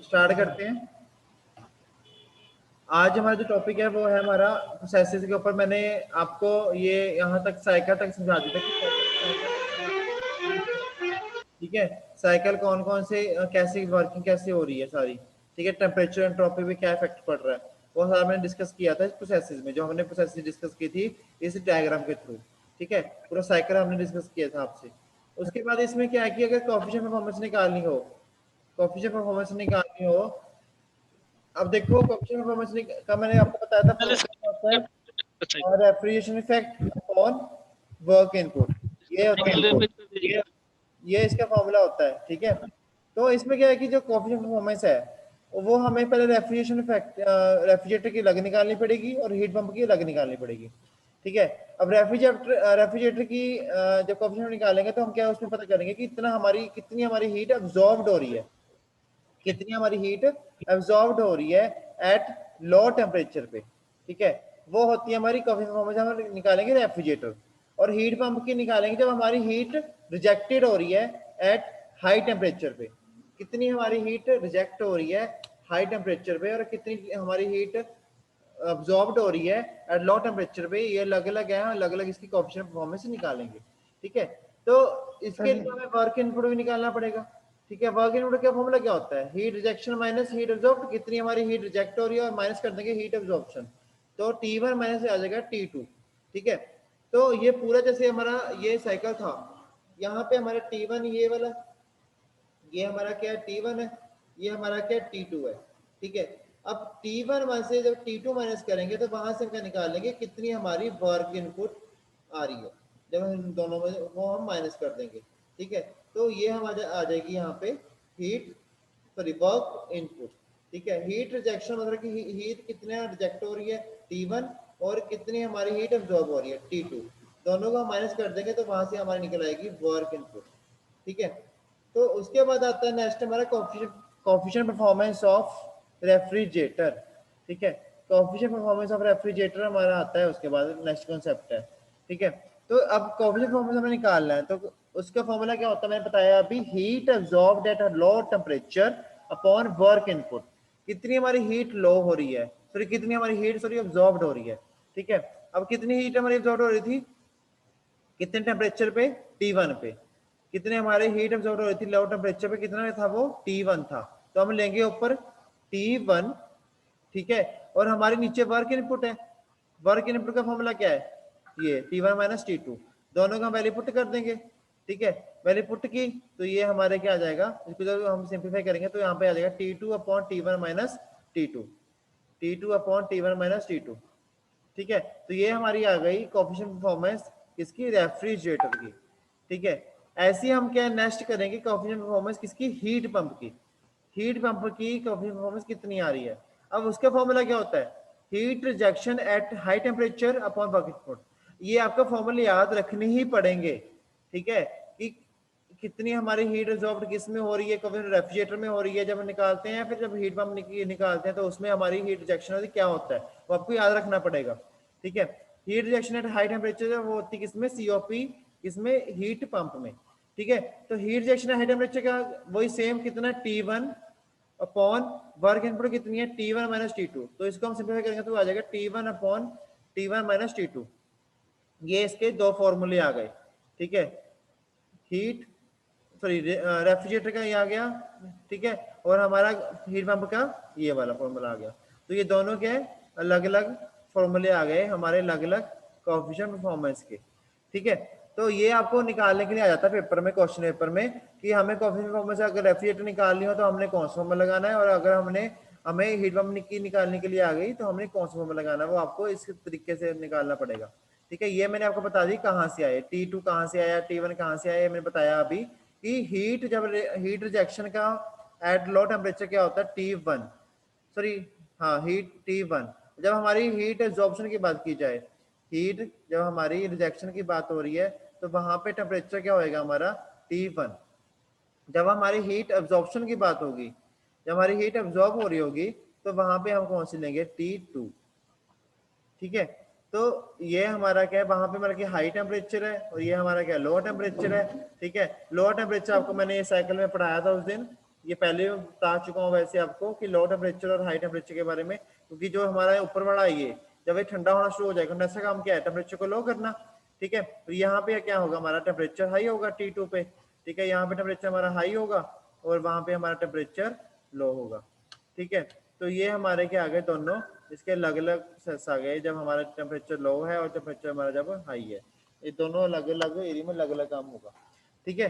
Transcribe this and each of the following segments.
Start करते हैं। आज हमारा जो टॉपिक है वो है हमारा प्रोसेसेस के ऊपर। मैंने आपको ये यहाँ तक साइकिल तक समझा दिया था कि ठीक है, साइकिल कौन कौन से कैसे वर्किंग कैसे हो रही है सारी, ठीक है, टेम्परेचर एंट्रोपी पे क्या इफेक्ट पड़ रहा है, वो सारा मैंने डिस्कस किया था इस प्रोसेसेस में, जो हमने प्रोसेसेस डिस्कस की थी इस डायग्राम के थ्रू। ठीक है, पूरा साइकिल हमने डिस्कस किया था आपसे। उसके बाद इसमें क्या है कि अगर कोएफिशिएंट परफॉर्मेंस निकालनी हो, कोएफिशिएंट परफॉर्मेंस निकालनी हो, अब देखो कोएफिशिएंट परफॉर्मेंस का मैंने आपको बताया था फॉर्मूला होता है refrigeration effect upon work input. ये होता है, ये इसका फॉर्मूला होता है। ठीक है, तो इसमें क्या है कि जो कोएफिशिएंट परफॉर्मेंस है वो हमें पहले रेफ्रिजरेशन इफेक्ट रेफ्रिजरेटर की अलग निकालनी पड़ेगी और हीट पंप की अलग निकालनी पड़ेगी। ठीक है, अब रेफ्रिजरेटर की जब कोएफिशिएंट निकालेंगे तो हम क्या उसमें पता करेंगे कि कितनी हमारी हीट अब्सॉर्ब्ड हो रही है, कितनी हमारी हीट एब्जॉर्ब्ड हो रही है एट लो टेम्परेचर पे। ठीक है, वो होती है हमारी कोएफिशिएंट परफॉर्मेंस। हम निकालेंगे रेफ्रिजरेटर, और हीट पंप की निकालेंगे जब हमारी हीट रिजेक्टेड हो रही है एट हाई टेम्परेचर पे। कितनी हमारी हीट रिजेक्ट हो रही है हाई टेम्परेचर पे और कितनी हमारी हीट अब्सॉर्ब्ड हो रही है एट लो टेम्परेचर पे, ये अलग अलग है, अलग अलग इसकी कोएफिशिएंट परफॉर्मेंस निकालेंगे। ठीक है, तो इसके लिए हमें वर्क इनपुट भी निकालना पड़ेगा। ठीक है, वर्क इनपुट का फॉर्मूला क्या होता है, heat rejection minus heat absorbed. कितनी हमारी हीट रिजेक्ट हो रही है और माइनस कर देंगे हीट अब्सॉर्प्शन, तो T1 माइनस आ जाएगा T2। ठीक है, तो ये पूरा जैसे हमारा ये साइकिल था, यहाँ पे हमारा T1 ये वाला, ये हमारा क्या है T1 है, ये हमारा क्या T2 है। ठीक है, अब T1 में से जब T2 माइनस करेंगे तो वहां से हम क्या निकालेंगे, कितनी हमारी वर्क इनपुट आ रही है, जब हम दोनों में वो हम माइनस कर देंगे। ठीक है, तो ये हम आ जाएगी यहाँ पे हीट सॉरी वर्क इनपुट। ठीक है, हीट रिजेक्शन मतलब कि हीट कितने रिजेक्ट हो रही है T1 और कितनी हमारी हीट अब्सॉर्ब हो रही है T2, दोनों को माइनस कर देंगे तो वहां से हमारी निकल आएगी वर्क इनपुट। ठीक है, तो उसके बाद आता है नेक्स्ट हमारा कोएफिशिएंट परफॉर्मेंस ऑफ रेफ्रिजरेटर। ठीक है, कोएफिशिएंट परफॉर्मेंस ऑफ रेफ्रिजरेटर हमारा आता है, उसके बाद नेक्स्ट कॉन्सेप्ट है। ठीक है, तो अब कोएफिशिएंट परफॉर्मेंस हमें निकालना है, तो उसका फॉर्मूला क्या होता है मैंने बताया अभी, heat absorbed at a low temperature upon work input. कितनी हमारी हीट लो हो रही है, सॉरी कितनी हमारी हीट अब्सॉर्ब्ड हो रही है। ठीक है, अब कितनी हीट हमारी अब्सॉर्ब हो रही थी, कितने टेम्परेचर पे, T1 पे। कितने हमारे हीट अब्सॉर्ब हो रही थी लो टेम्परेचर पे, कितना था वो T1 था, तो हम लेंगे ऊपर T1। ठीक है, और हमारे नीचे वर्क इनपुट है, वर्क इनपुट का फॉर्मूला क्या है, ये T1 माइनस T2, दोनों का हम वैल्यू पुट कर देंगे। ठीक है, वैल्यू पुट की तो ये हमारे क्या आ जाएगा, इसको जब हम सिंप्लीफाई करेंगे तो यहाँ पे आ जाएगा T2 upon T1 minus T2, T2 upon T1 minus T2। ठीक है, तो ये हमारी आ गई कोएफिशिएंट परफॉर्मेंस किसकी, रेफ्रिजरेटर की। ठीक है, ऐसे ही हम क्या नेक्स्ट करेंगे कोएफिशिएंट परफॉर्मेंस किसकी, हीट पंप की। हीट पंप की कोएफिशिएंट परफॉर्मेंस कितनी आ रही है, अब उसका फॉर्मूला क्या होता है, heat rejection at high temperature upon work input. ये आपका फॉर्मूला याद रखने ही पड़ेंगे। ठीक है, कि कितनी हमारी हीट रिजॉर्ब किस में हो रही है, कभी रेफ्रिजरेटर में हो रही है जब हम निकालते हैं, फिर जब हीट पंप निकालते हैं तो उसमें हमारी हीट रिजेक्शन होती है, क्या होता है वो आपको याद रखना पड़ेगा। ठीक है, heat rejection at high temperature वो होती है किसमें, COP, किसमें, हीट पंप में। ठीक है, तो हीट रिजेक्शन हाई टेम्परेचर का वही सेम कितना T1 अपॉन वर्क इनपुट कितनी है T1 माइनस T2, तो इसको हम सिंप्लीफाई करेंगे तो आ जाएगा T1 upon T1 minus T2। ये इसके दो फॉर्मूले आ गए। ठीक है, हीट सॉरी रेफ्रिजरेटर का ये आ गया। ठीक है, और हमारा हीट पंप का ये वाला फॉर्मूला आ गया, तो ये दोनों के अलग अलग फॉर्मूले आ गए हमारे अलग अलग कोएफिशिएंट परफॉर्मेंस के। ठीक है, तो ये आपको निकालने के लिए आ जाता है पेपर में, क्वेश्चन पेपर में, कि हमें कोएफिशिएंट परफॉर्मेंस अगर रेफ्रिजरेटर निकालनी हो तो हमने कौन सा फॉर्मूला लगाना है, और अगर हमें हीट पंप की निकालने के लिए आ गई तो हमने कौन सा फॉर्मूला लगाना है, वो आपको इस तरीके से निकालना पड़ेगा। ठीक है, ये मैंने आपको बता दी कहाँ से आए, T2 कहाँ से आया, T1 कहाँ से आया, मैंने बताया अभी कि हीट रिजेक्शन का एट लो टेम्परेचर क्या होता है T1, सॉरी हाँ हीट T1। जब हमारी हीट एब्जॉर्प्शन की बात की जाए, हीट जब हमारी रिजेक्शन की बात हो रही है तो वहां पे टेम्परेचर क्या होएगा हमारा T1। जब हमारी हीट एब्जॉर्प्शन की बात होगी, जब हमारी हीट एब्जॉर्ब हो रही होगी तो वहां पे हम कौन सी लेंगे, T2। ठीक है, तो ये हमारा क्या है, वहां पे मतलब कि हाई टेम्परेचर है और ये हमारा क्या लो टेम्परेचर है। ठीक है, लोअर टेम्परेचर आपको मैंने ये साइकिल में पढ़ाया था उस दिन, ये पहले बता चुका हूँ वैसे आपको कि लो टेम्परेचर और हाई टेम्परेचर के बारे में, क्योंकि जो हमारा ऊपर वाला ये जब ये ठंडा होना शुरू हो जाएगा, कंडेंसर का काम क्या है, टेम्परेचर को लो करना, ठीक है। तो यहाँ पे क्या होगा, हमारा टेम्परेचर हाई होगा T2 पे, ठीक है, यहाँ पे टेम्परेचर हमारा हाई होगा और वहां पे हमारा टेम्परेचर लो होगा, ठीक है। तो ये हमारे क्या आ गए दोनों, इसके अलग अलग सेंस आ गए, जब हमारा टेम्परेचर लो है और टेम्परेचर हमारा जब हाई है, ये दोनों अलग अलग एरिया में अलग अलग काम होगा, ठीक है।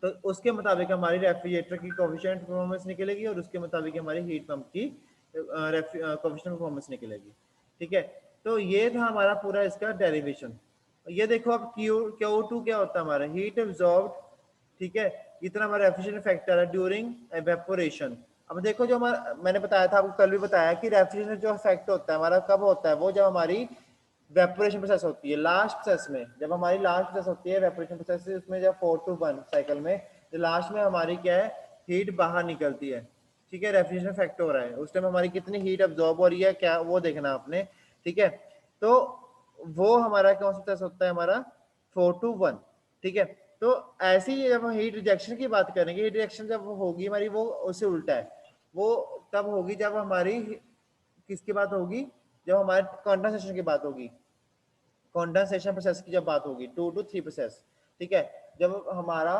तो उसके मुताबिक हमारी रेफ्रिजरेटर की कोफिशिएंट परफॉर्मेंस निकलेगी और उसके मुताबिक हमारी हीट पंप की कोफिशिएंट परफॉर्मेंस निकलेगी, ठीक है। तो ये था हमारा पूरा इसका डेरिवेशन। ये देखो अब Q2 क्या होता है हमारा, हीट एब्जॉर्ब्ड, ठीक है, इतना हमारा एफिशिएंट फैक्टर है ड्यूरिंग एवेपोरेशन। अब देखो जो हमारा मैंने बताया था आपको, कल भी बताया कि रेफ्रिजरेशन जो इफेक्ट होता है हमारा कब होता है, वो जब हमारी वेपोरेशन प्रोसेस होती है, लास्ट प्रोसेस में, जब हमारी लास्ट प्रोसेस होती है वेपोरेशन प्रोसेस, उसमें जब 4 to 1 साइकिल में जो लास्ट में हमारी क्या है, हीट बाहर निकलती है, ठीक है, रेफ्रिजरेशन इफेक्ट हो रहा है, उस टाइम हमारी कितनी हीट अब्जॉर्ब हो रही है क्या, वो देखना आपने, ठीक है। तो वो हमारा कौन सा प्रोसेस होता है, हमारा 4 to 1, ठीक है। तो ऐसे ही जब हम हीट रिजेक्शन की बात करेंगे, हीट रिजेक्शन जब होगी हमारी, वो उससे उल्टा है, वो तब होगी जब हमारी किसकी बात होगी, जब हमारे कंडेंसेशन की बात होगी, कंडेंसेशन प्रोसेस की जब बात होगी 2 to 3 प्रोसेस, ठीक है। जब हमारा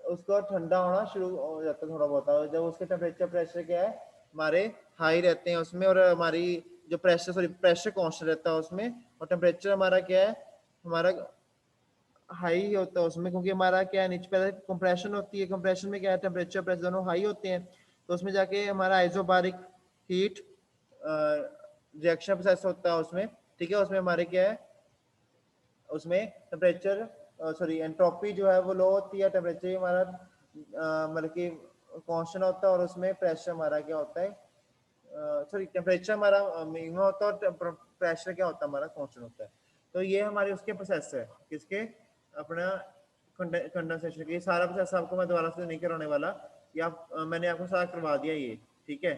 उसको ठंडा होना शुरू हो जाता है थोड़ा बहुत, जब उसके टेम्परेचर प्रेशर क्या है हमारे हाई रहते हैं उसमें, और हमारी जो प्रेशर कांस्टेंट रहता है उसमें, और टेम्परेचर हमारा क्या है, हमारा हाई होता है उसमें, क्योंकि हमारा क्या है नीचे पहले कंप्रेशन होती है, कंप्रेशन में क्या है टेम्परेचर प्रेशर दोनों हाई होते हैं, तो उसमें जाके हमारा आइसोबारिक हीट रिएक्शन प्रोसेस होता है उसमें, ठीक है। उसमें हमारे क्या है, उसमें टेम्परेचर सॉरी एंट्रोपी जो है वो लो होती है, टेम्परेचर हमारा मतलब कि कांस्टेंट होता है, और उसमें प्रेशर हमारा क्या होता है, सॉरी टेम्परेचर हमारा मिनिमम होता है और प्रेशर क्या होता है हमारा कांस्टेंट होता है। तो ये हमारे उसके प्रोसेस है, किसके, अपना कंडेंसेशन के। सारा प्रोसेस आपको मैं दोबारा से नहीं कराने वाला, ये आप मैंने आपको सारा करवा दिया ये, ठीक है।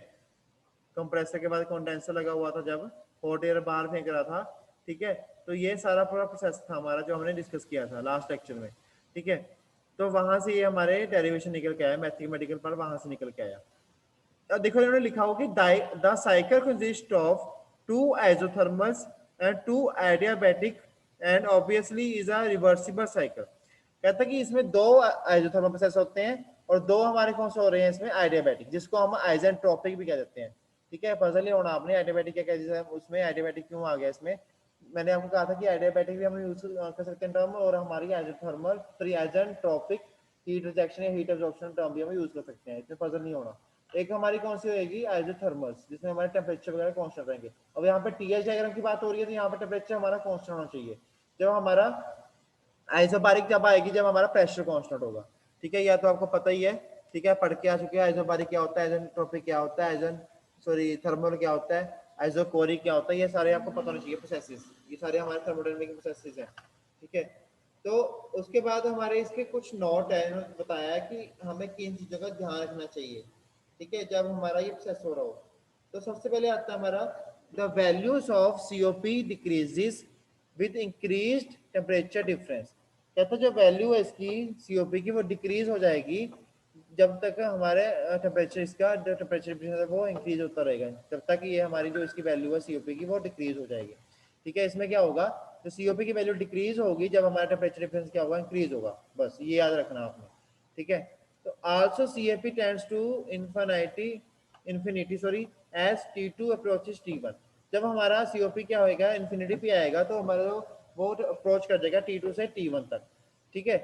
कंप्रेसर के बाद कंडेंसर लगा हुआ था जब हॉट एयर बाहर फेंक रहा था, ठीक है। तो ये सारा पूरा प्रोसेस था हमारा जो हमने डिस्कस किया था लास्ट लेक्चर में, ठीक है। तो वहां से ये हमारे डेरिवेशन निकल के आया, मैथमेटिकल पर वहां से निकल के आया। अब देखो इन्होंने लिखा हो कि the cycle consist of 2 isothermals and 2 adiabatic and obviously is a reversible cycle। कहता है कि इसमें 2 आइसोथर्मल प्रोसेस होते हैं और 2 हमारे कौन से हो रहे हैं इसमें, आइडियाबैटिक, जिसको हम आइसेंट्रोपिक भी कह देते हैं, ठीक है। पजल ही होना आपने, आइडियाबैटिक क्या कहते हैं उसमें, आइडियाबैटिक क्यों आ गया इसमें। मैंने आपको कहा था कि आइडियाबैटिक भी हम यूज कर सकते हैं टर्म, और हमारी आइसोथर्मल फिर आइसेंट्रोपिक हीट रिजेक्शन या हीट एब्जॉर्प्शन टर्म भी हम यूज कर सकते हैं, इसमें पजल नहीं होना। एक हमारी कौन सी होगी, आइसोथर्मल्स, जिसमें हमारे टेम्परेचर वगैरह कांस्टेंट रहेंगे। अब यहाँ पे टीएच डायग्राम की बात हो रही है, तो यहाँ पे टेम्परेचर हमारा कांस्टेंट होना चाहिए। जब हमारा आइसोबारिक जब आएगी जब हमारा प्रेशर कांस्टेंट होगा, ठीक है। या तो आपको पता ही है, ठीक है, पढ़ के आ चुके हैं आइसोबारिक क्या होता है, आइसेंट्रोपिक क्या होता है, थर्मल क्या होता है, आइसोकोरिक क्या होता है, ये सारे आपको पता होने चाहिए प्रोसेसेस, ये सारे हमारे थर्मोडायनामिक प्रोसेसेस हैं, ठीक है। तो उसके बाद हमारे इसके कुछ नोट है, इन्होंने बताया है कि हमें किन चीजों का ध्यान रखना चाहिए, ठीक है, जब हमारा ये प्रोसेस हो रहा हो। तो सबसे पहले आता है हमारा, the values of COP decreases with increased temperature difference. कहता है जो वैल्यू है इसकी सीओपी की वो डिक्रीज हो जाएगी जब तक हमारे टेम्परेचर, इसका जो टेम्परेचर डिफरेंस है वो इंक्रीज होता रहेगा, जब तक ये हमारी जो इसकी वैल्यू है सीओपी की वो डिक्रीज हो जाएगी, ठीक है। इसमें क्या होगा, तो सीओपी की वैल्यू डिक्रीज होगी जब हमारा टेम्परेचर डिफरेंस क्या होगा, इंक्रीज होगा, बस ये याद रखना आपने, ठीक है। तो also CAP tends to infinity sorry as T2 approaches T1। जब हमारा सीओपी क्या होएगा, इंफिनिटी पे आएगा, तो हमारा वो अप्रोच कर जाएगा T2 से T1 तक, ठीक है।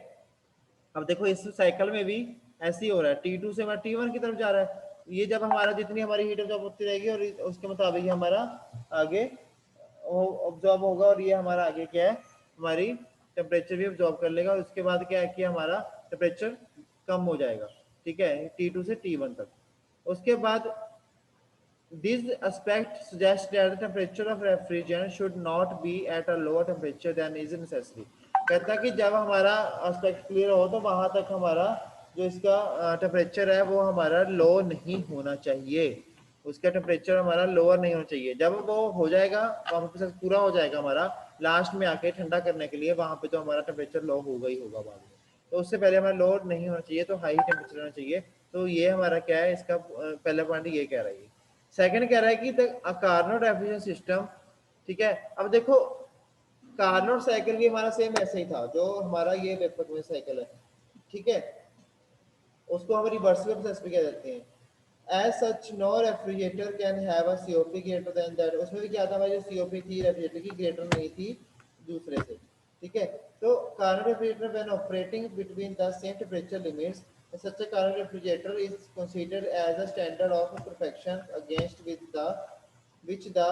अब देखो इस साइकिल में भी ऐसे ही हो रहा है, T2 से हमारा T1 की तरफ जा रहा है। ये जब हमारा जितनी हमारी हीट ऑब्जॉर्ब होती रहेगी और उसके मुताबिक हमारा आगे ऑब्जॉर्ब होगा, और ये हमारा आगे क्या है, हमारी टेम्परेचर भी ऑब्जॉर्ब कर लेगा, और उसके बाद क्या है कि हमारा टेम्परेचर कम हो जाएगा, ठीक है, T2 से T1 तक। उसके बाद this aspect suggests that the temperature of refrigerant should not be at a lower temperature than is necessary। कहता है कि जब हमारा एस्पेक्ट क्लियर हो तो वहां तक हमारा जो इसका टेम्परेचर है वो हमारा लो नहीं होना चाहिए, उसका टेम्परेचर हमारा लोअर नहीं होना चाहिए। जब वो हो जाएगा, प्रोसेस पूरा हो जाएगा हमारा, लास्ट में आके ठंडा करने के लिए, वहां पे तो हमारा टेम्परेचर लो होगा ही होगा बाद में, तो उससे पहले हमारा लो नहीं होना चाहिए, तो हाई टेम्परेचर होना चाहिए। तो ये हमारा क्या है, इसका पहला पॉइंट ये कह रहा है। सेकंड कह रहा है कि द कार्नोट रेफ्रिजरेशन सिस्टम, ठीक है। अब देखो कार्नोट साइकिल भी हमारा सेम ऐसे ही था जो हमारा ये वेपर में साइकिल है, ठीक है, उसको हम रिवर्सिबल प्रोसेस भी कह देते हैं। As such no refrigerator can have a COP greater than that, उसमें भी क्या था भाई, जो सीओपी थी रेफ्रिजरेटर की ग्रेटर नहीं थी दूसरे से, ठीक है। तो Carnot refrigerator when operating between the same temperature limits, such a current refrigerator is considered as a standard of perfection against which the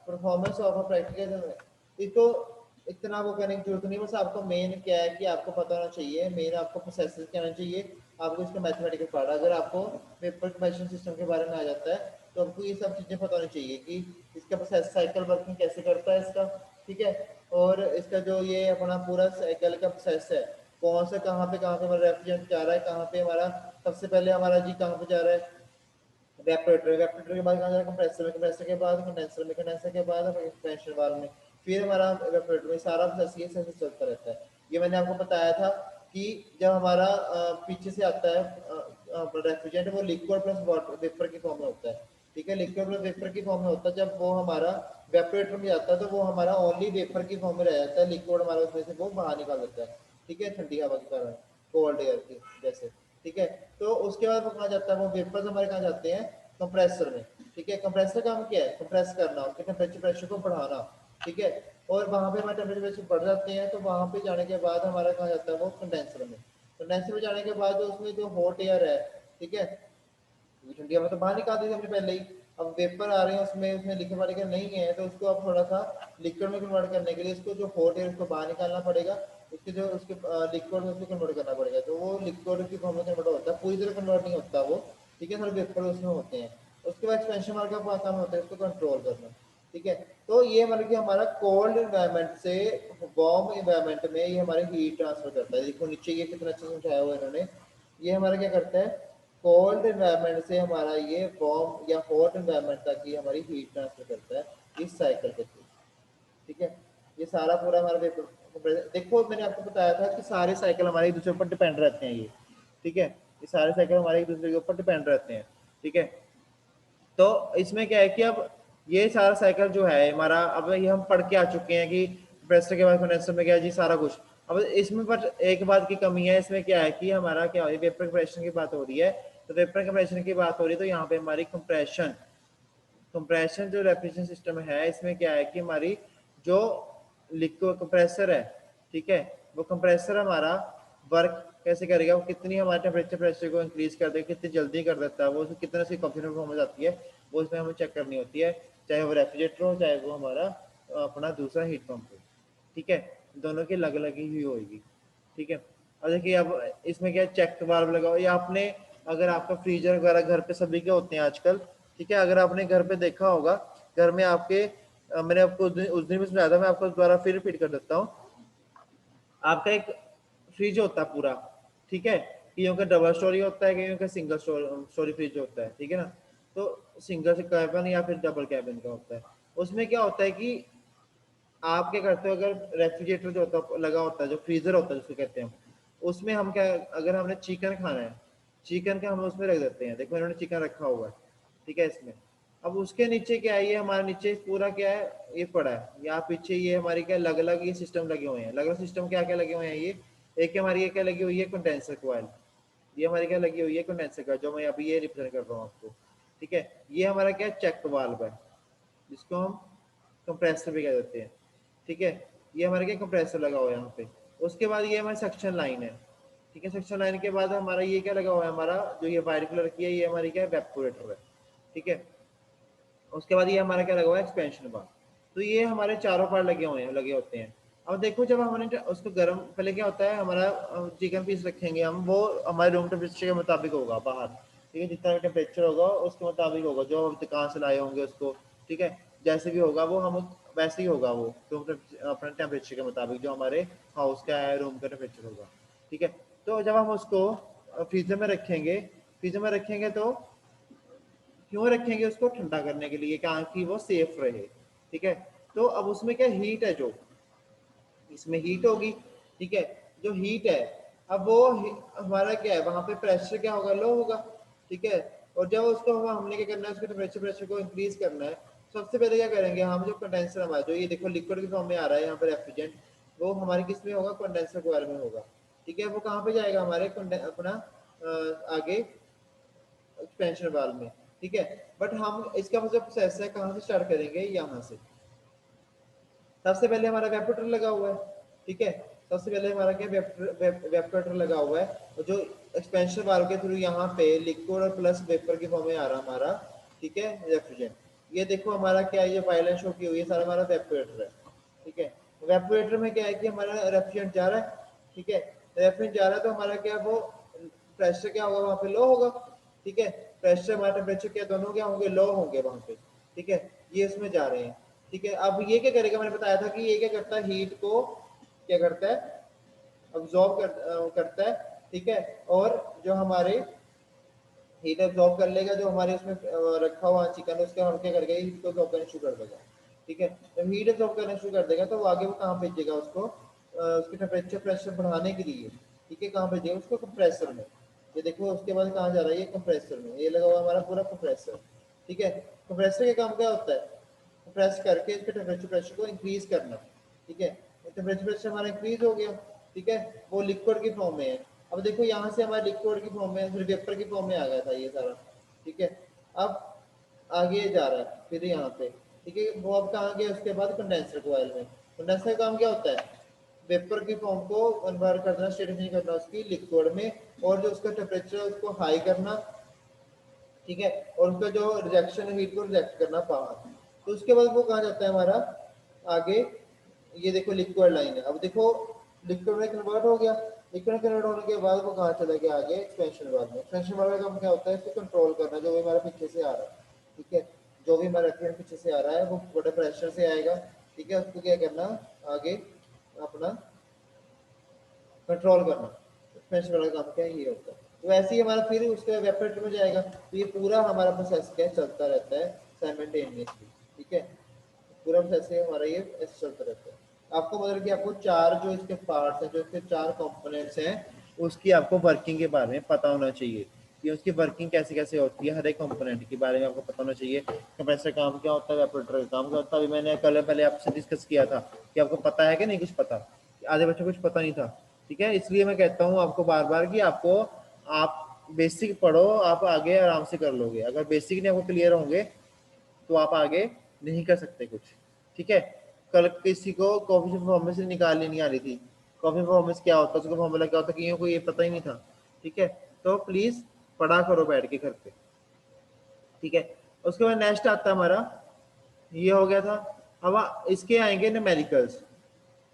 performance of a practical, इसको इतना वो करने की जरूरत नहीं, बस आपको मेन क्या है कि आपको पता होना चाहिए, मेन आपको प्रोसेस क्या होना चाहिए, आपको इसका मैथमेटिकल पढ़ा, अगर आपको पेपर कंपैरिजन सिस्टम के बारे में आ जाता है तो आपको ये सब चीज़ें पता होनी चाहिए कि इसका प्रोसेस साइकिल वर्किंग कैसे करता है इसका, ठीक है। और इसका जो ये अपना पूरा साइकिल का प्रोसेस है, कौन सा कहाँ पे हमारा रेफ्रिजरेंट जा रहा है, कहाँ पे हमारा सबसे पहले हमारा जी कहाँ पे जा रहा है वेपोरेटर, वेपोरेटर के बाद कहाँ जा रहा है कंप्रेसर में, कंप्रेसर के बाद कंडेंसर में, कंडेंसर के बाद एक्सपेंशन वाल्व में, फिर हमारा वेपोरेटर में, सारा प्रोसेस ये से चलता रहता है। ये मैंने आपको बताया था कि जब हमारा पीछे से आता है रेफ्रिजरेंट, वो लिक्विड प्लस वाटर वेपर की फॉर्म में होता है, ठीक है, लिक्विड प्लस वेपर की फॉर्म में होता है। जब वो हमारा वेपोरेटर में जाता है तो वो हमारा ओनली वेपर की फॉर्म में रह जाता है, लिक्विड हमारा उसमें से वो बाहर निकाल देता है, ठीक है, ठंडी हवा के कारण, कोल्ड एयर की जैसे, ठीक है। तो उसके बाद वो कहाँ जाता है, वो वेपर्स हमारे कहाँ जाते हैं, कंप्रेसर में, ठीक है। कंप्रेसर का काम क्या है, कंप्रेस करना, उसके टेम्परेचर प्रेशर को बढ़ाना, ठीक है। और वहाँ पे हमारे टेम्परेचर बढ़ जाते हैं तो वहाँ पे जाने के बाद हमारा कहाँ जाता है, वो कंडेंसर में, कंडेंसर में जाने के बाद जो उसमें जो हॉट एयर है, ठीक है, ठंडी हवा तो बाहर निकाल दी हमने पहले ही, अब वेपर आ रहे हैं उसमें, उसमें लिक्विड वाटर नहीं है तो उसको अब थोड़ा सा लिक्विड में कन्वर्ट करने के लिए इसको जो हॉट एयर उसको बाहर निकालना पड़ेगा, उसके जो उसके लिक्विड में उसको कन्वर्ट करना पड़ेगा, तो वो लिक्विड की फॉर्म में कन्वर्ट होता है, पूरी तरह कन्वर्ट नहीं होता वो, ठीक है, थोड़े वेपर उसमें होते हैं। उसके बाद एक्सपेंशन वाल्व का काम होता है उसको कंट्रोल करना, ठीक है। तो ये मतलब कि हमारा कोल्ड इन्वायरमेंट से वार्म इन्वायरमेंट में ये हमारे हीट ट्रांसफर करता है। देखो नीचे ये कितना अच्छा समझाया हुआ है इन्होंने, ये हमारा क्या करता है, कोल्ड इन्वायरमेंट से हमारा ये वार्म या हॉट इन्वायरमेंट तक ये हमारी हीट ट्रांसफर करता है इस साइकिल के थ्रू, ठीक है। ये सारा पूरा हमारा देखो मैंने आपको बताया था कि सारे साइकिल हमारे एक दूसरे पर डिपेंड रहते हैं ये, ठीक है, ये सारे साइकिल हमारे एक दूसरे के ऊपर डिपेंड रहते हैं, ठीक है। तो इसमें क्या है कि अब ये सारा साइकिल जो है हमारा, अब ये हम पढ़ के आ चुके हैं कि कंप्रेसर के बाद कंडेंसर में क्या है जी सारा कुछ। अब इसमें पर एक बात की कमी है, इसमें क्या है कि हमारा क्या हो रही है, वेपर कंप्रेशन की बात हो रही है, तो वेपर कंप्रेशन की बात हो रही है तो यहाँ पे हमारी कंप्रेशन, कंप्रेशन जो रेफ्रिजरेशन सिस्टम है इसमें क्या है कि हमारी जो लिक्विड कंप्रेसर है, ठीक है, वो कंप्रेसर हमारा वर्क कैसे करेगा, वो कितनी हमारे टेम्परेचर प्रेशर को इंक्रीज कर देगा, कितनी जल्दी कर देता है वो, कितने से कॉम्पिटेंट परफॉर्मेंस आती है वो इसमें हमें चेक करनी होती है, चाहे वो रेफ्रिजरेटर हो चाहे वो हमारा अपना दूसरा हीट पंप हो, ठीक है, दोनों की अलग अलग ही होगी, ठीक है। अब देखिए अब इसमें क्या चेक वाल्व लगाओ, या आपने अगर आपका फ्रीजर वगैरह घर पे सभी के होते हैं आजकल, ठीक है, अगर आपने घर पे देखा होगा, घर में आपके मैंने आपको उस दिन भी समझाया था, मैं आपको दोबारा फिर रिपीट कर देता हूँ। आपका एक फ्रिज होता है पूरा, ठीक है, कईयों का डबल स्टोरी होता है, कईयों का सिंगल स्टोरी फ्रिज होता है, ठीक है ना। तो सिंगल कैबिन या फिर डबल कैबिन का होता है, उसमें क्या होता है कि आप क्या करते हो, अगर रेफ्रिजरेटर जो होता है लगा होता है, जो फ्रीजर होता है जिसको कहते हैं, उसमें हम क्या, अगर हमने चिकन खाना है, चिकन का हम उसमें रख देते हैं, देखो इन्होंने चिकन रखा हुआ है, ठीक है, इसमें। अब उसके नीचे क्या है, ये हमारे नीचे पूरा क्या है, ये पड़ा है, या पीछे ये हमारी क्या अलग अलग ये सिस्टम लगे हुए हैं, अलग अलग सिस्टम क्या क्या लगे हुए हैं, ये एक हमारी ये क्या लगी हुई है कंडेंसर कॉइल, ये हमारी क्या लगी हुई है कंडेंसर का, जो मैं अभी ये रिप्रेजेंट कर रहा हूँ आपको, ठीक है। ये हमारा क्या चेक वाल्व है जिसको हम कंप्रेसर भी कह देते हैं, ठीक है, ये हमारे क्या कंप्रेसर लगा हुआ है यहाँ पे। उसके बाद ये हमारी सक्शन लाइन है, ठीक है, सक्शन लाइन के बाद हमारा ये क्या लगा हुआ है, हमारा जो ये वाइट कलर की है ये हमारी क्या वेपोरेटर है, ठीक है। उसके बाद ये हमारा क्या लगा हुआ है एक्सपेंशन बार। तो ये हमारे चारों पार्ट लगे हुए हैं, लगे होते हैं। अब देखो जब हमने उसको गर्म, पहले क्या होता है हमारा चिकन पीस रखेंगे हम, वो हमारे रूम टेम्परेचर के मुताबिक होगा बाहर, ठीक है, जितना भी टेम्परेचर होगा उसके मुताबिक होगा, जो हम दुकान से लाए होंगे उसको, ठीक है, जैसे भी होगा वो हम वैसे ही होगा, वो रूम अपने टेम्परेचर के मुताबिक जो हमारे हाउस का है, रूम का टेम्परेचर होगा, ठीक है। तो जब हम उसको फ्रीजर में रखेंगे, फ्रीजर में रखेंगे तो क्यों रखेंगे, उसको ठंडा करने के लिए, क्या कि वो सेफ रहे, ठीक है। तो अब उसमें क्या हीट है, जो इसमें हीट होगी, ठीक है, जो हीट है, अब वो हमारा क्या है, वहां पे प्रेशर क्या होगा, लो होगा, ठीक है। और जब उसको हमने क्या करना है, उसके टेम्परेचर प्रेशर को इंक्रीज करना है। सबसे पहले क्या करेंगे हम, जो कंडेंसर हमारा जो ये देखो लिक्विड के फॉर्म में आ रहा है यहाँ पर रेफ्रिजरेंट, वो हमारे किस में होगा, कंडेंसर कॉइल में होगा। ठीक है, वो कहाँ पे जाएगा हमारे अपना आगे एक्सपेंशन वाल्व में। ठीक है, बट हम इसका जो प्रोसेस है कहाँ से स्टार्ट करेंगे, यहाँ से। सबसे पहले हमारा वेपोरेटर लगा हुआ है। ठीक है, सबसे पहले हमारा क्या वेपोरेटर लगा हुआ है, और जो एक्सपेंशन वाल्व के थ्रू यहाँ पे लिक्विड और प्लस वेपर के फॉर्म में आ रहा हमारा, ठीक है, रेफ्रिजरेंट। ये देखो हमारा क्या है, ये वायलेंस शो की हुई है, सारा हमारा वेपोरेटर है। ठीक है, वेपोरेटर में क्या है कि हमारा रेफ्रिजरेंट जा रहा है। ठीक है, रेफ्रिजरेंट जा रहा है तो हमारा क्या, वो प्रेशर क्या होगा वहाँ पे, लो होगा। ठीक है, प्रेशर हमारा टेम्परेचर क्या, दोनों क्या होंगे, लो होंगे वहाँ पे। ठीक है, ये इसमें जा रहे हैं। ठीक है, अब ये क्या करेगा, मैंने बताया था कि ये क्या करता है, हीट को क्या करता है, अब्जॉर्ब करता है। ठीक है, और जो हमारे हीट अब्जॉर्ब कर लेगा, जो हमारे उसमें रखा हुआ चिकन, उसके हम क्या करेंगे, हीट को अब्जॉर्ब करना शुरू कर देगा। ठीक है, जब हीट अब्जॉर्ब करना शुरू कर देगा तो वो आगे वो कहाँ भेजेगा उसको, उसके टेम्परेचर प्रेशर बढ़ाने के लिए। ठीक है, कहाँ भेजेगा उसको, कंप्रेसर में। ये देखो उसके बाद कहाँ जा रहा है, ये कंप्रेसर में, ये लगा हुआ हमारा पूरा कंप्रेसर। ठीक है, कंप्रेसर का काम क्या होता है, कंप्रेस करके इसके टेम्परेचर प्रेशर को इंक्रीज करना। ठीक है, टेम्परेचर प्रेशर हमारा इंक्रीज हो गया। ठीक है, वो लिक्विड की फॉर्म में है। अब देखो यहाँ से हमारे लिक्विड की फॉर्म में, फिर वेपर की फॉर्म में आ गया था ये सारा। ठीक है, अब आगे जा रहा है फिर यहाँ पे। ठीक है, वो अब कहाँ गया, उसके बाद कंडेंसर कॉइल में। कंडेंसर का काम क्या होता है, वेपर की फॉर्म को कन्वर्ट करना, स्टेट चेंज करना उसकी लिक्विड में, और जो उसका टेम्परेचर है उसको हाई करना। ठीक है, और उसका जो रिजेक्शन हीट को रिजेक्ट करना बाहर। तो उसके बाद वो कहाँ जाता है हमारा आगे, ये देखो लिक्विड लाइन है। अब देखो लिक्विड में कन्वर्ट हो गया, लिक्विड कन्वर्ट होने के बाद वो कहाँ चला गया, आगे एक्सपेंशन वाल्व में। एक्सपेंशन वाल्व का काम क्या होता है, इसको कंट्रोल करना, जो भी हमारा पीछे से आ रहा है। ठीक है, जो भी हमारा रेफ्रिजरेंट पीछे से आ रहा है वो बड़े प्रेशर से आएगा। ठीक है, उसको क्या करना, आगे अपना कंट्रोल करना। एक्सपेंशन वाला काम क्या है, ये होता है। तो ऐसे ही हमारा फिर उसके वेपरेटर में जाएगा, तो ये पूरा हमारा प्रोसेस क्या चलता रहता है साइमल्टेनियसली। ठीक है, पूरा प्रोसेस हमारा ये ऐसे चलता रहता है। आपको मतलब कि आपको चार जो इसके पार्ट्स हैं, जो इसके चार कंपोनेंट्स हैं, उसकी आपको वर्किंग के बारे में पता होना चाहिए कि उसकी वर्किंग कैसे कैसे होती है, हर एक कंपोनेंट के बारे में आपको पता होना चाहिए। कंप्रेसर काम क्या होता है, वेपरेटर का काम क्या होता है। अभी मैंने कल पहले आपसे डिस्कस किया था कि आपको पता है कि नहीं, कुछ पता, आधे बच्चों को कुछ पता नहीं था। ठीक है, इसलिए मैं कहता हूँ आपको बार बार कि आपको, आप बेसिक पढ़ो, आप आगे आराम से कर लोगे। अगर बेसिक नहीं आपको क्लियर होंगे तो आप आगे नहीं कर सकते कुछ। ठीक है, कल किसी को कॉफी परफॉर्मेंस निकालनी नहीं आ रही थी, कॉफी परफॉर्मेंस क्या होता है, उसका फॉर्मूला क्या होता है, किसी को ये पता ही नहीं था। ठीक है, तो प्लीज पढ़ा करो बैठ के घर पे। ठीक है, उसके बाद नेक्स्ट आता है हमारा, ये हो गया था। अब इसके आएंगे न्यूमेरिकल्स।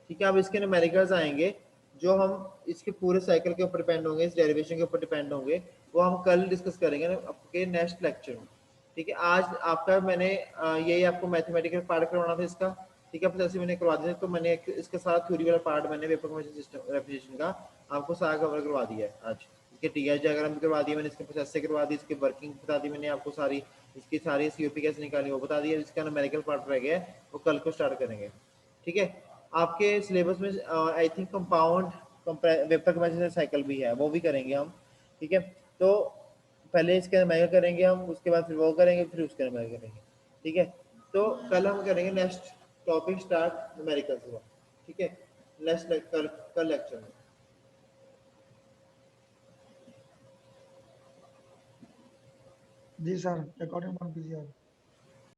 ठीक है, अब इसके न्यूमेरिकल्स आएंगे, जो हम इसके पूरे साइकिल के ऊपर डिपेंड होंगे, इस डेरिवेशन के ऊपर डिपेंड होंगे। वो हम कल डिस्कस करेंगे आपके नेक्स्ट लेक्चर में। ठीक है, आज आपका मैंने यही आपको मैथमेटिकल पार्ट करवाना था इसका। ठीक है, जैसे मैंने करवा दिया, तो मैंने इसका सारा थ्योरी वाला पार्ट मैंने वेपर कंप्रेशन सिस्टम रेफ्रिजरेशन का आपको सारा कवर करवा दिया है आज। इसके टीआई डायग्राम भी करवा दिया मैंने, इसके प्रोसेस से करवा दी, इसकी वर्किंग बता दी मैंने आपको सारी, इसकी सारी सीओपी कैसे निकाली वो बता दिया। इसका न्यूमेरिकल पार्ट रह गया है, वो कल को स्टार्ट करेंगे। ठीक है, आपके सिलेबस में I think compound vapour compression cycle भी है, वो भी करेंगे हम। ठीक है, तो पहले इसके न्यूमेरिकल करेंगे हम, उसके बाद फिर वो करेंगे, फिर उसके न्यूमेरिकल करेंगे। ठीक है, तो कल हम करेंगे नेक्स्ट टॉपिक स्टार्ट न्यूमेरिकल से। ठीक है, नेक्स्ट कल लेक्चर में। जी सर, रिकॉर्डिंग बंद कीजिए आप।